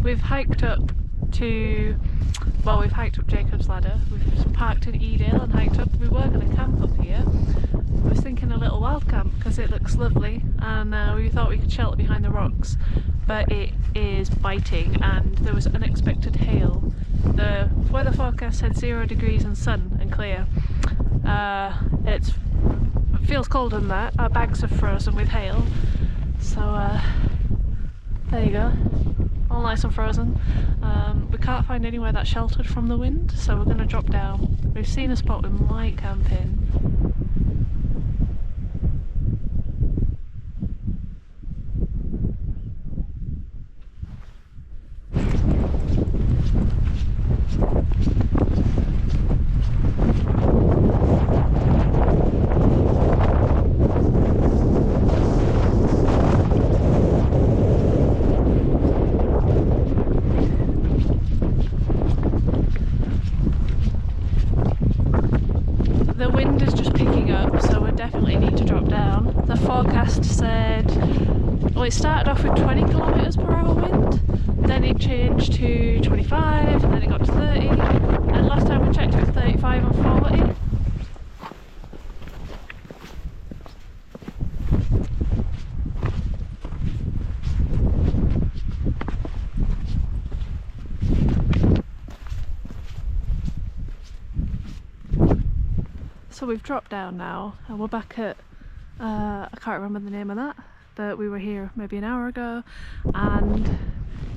We've hiked up to, well, we've hiked up Jacob's Ladder, we've parked in Edale and hiked up. We were going to camp up here. I was thinking a little wild camp because it looks lovely, and we thought we could shelter behind the rocks, but it is biting and there was unexpected hail. The weather forecast said 0 degrees and sun and clear. It feels colder than that. Our bags are frozen with hail, so there you go, all nice and frozen. We can't find anywhere that's sheltered from the wind, so we're going to drop down. We've seen a spot we might camp in. The wind is just picking up, so we definitely need to drop down. The forecast said, well, it started off with 20 kilometres per hour wind, then it changed to 25, and then it got to 30, and last time we checked it was 35 and 40. So we've dropped down now and we're back at, I can't remember the name of that, but we were here maybe an hour ago, and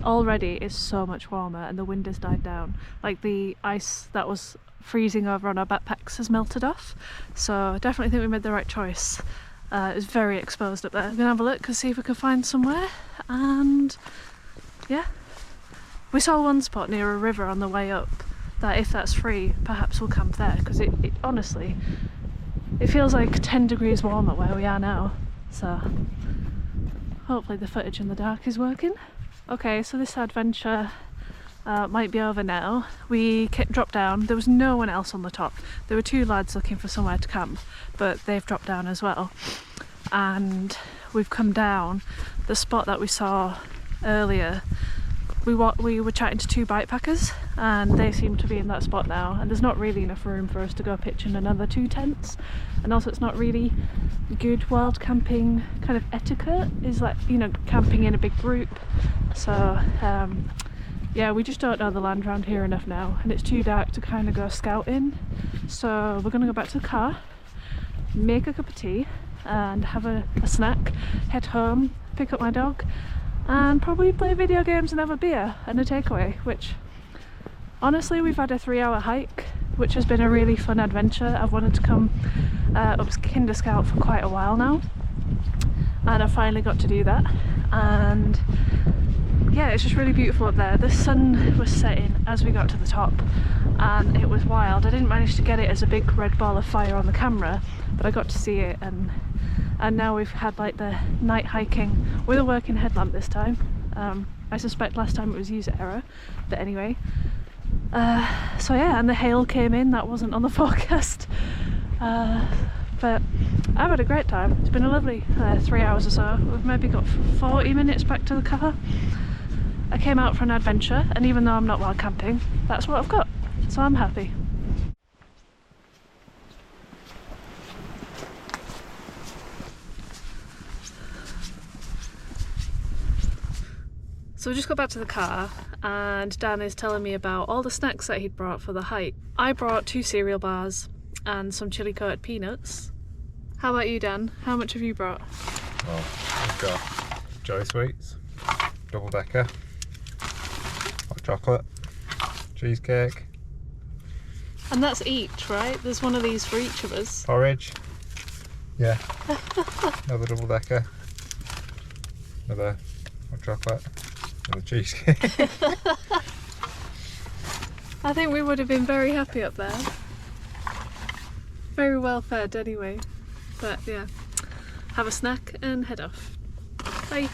already it's so much warmer and the wind has died down. Like the ice that was freezing over on our backpacks has melted off, so I definitely think we made the right choice. It was very exposed up there. We're gonna have a look and see if we can find somewhere, and yeah. We saw one spot near a river on the way up that if that's free, perhaps we'll camp there, because it honestly, it feels like 10 degrees warmer where we are now, so hopefully the footage in the dark is working. Okay, so this adventure might be over now. We dropped down, there was no one else on the top. There were 2 lads looking for somewhere to camp, but they've dropped down as well, and we've come down. The spot that we saw earlier, we were chatting to 2 bikepackers and they seem to be in that spot now, and there's not really enough room for us to go pitch in another 2 tents, and also it's not really good wild camping kind of etiquette, is like, you know, camping in a big group. So yeah, we just don't know the land around here enough now, and it's too dark to kind of go scouting, so we're gonna go back to the car, make a cup of tea and have a snack, head home, pick up my dog, and probably play video games and have a beer and a takeaway, which honestly, we've had a 3-hour hike, which has been a really fun adventure. I've wanted to come up Kinder Scout for quite a while now, and I finally got to do that, and yeah, it's just really beautiful up there. The sun was setting as we got to the top and it was wild. I didn't manage to get it as a big red ball of fire on the camera, but I got to see it, and now we've had like the night hiking with a working headlamp this time. I suspect last time it was user error, but anyway. So yeah, and the hail came in, that wasn't on the forecast. But I've had a great time. It's been a lovely 3 hours or so. We've maybe got 40 minutes back to the car. I came out for an adventure, and even though I'm not wild camping, that's what I've got, so I'm happy. So we just got back to the car and Dan is telling me about all the snacks that he'd brought for the hike. I brought 2 cereal bars and some chili coated peanuts. How about you, Dan? How much have you brought? Well, I've got Joy Sweets, double decker, hot chocolate, cheesecake. And that's each, right? There's one of these for each of us. Porridge. Yeah. Another double decker. Another hot chocolate. Another cheesecake. I think we would have been very happy up there. Very well fed anyway. But yeah, have a snack and head off. Bye.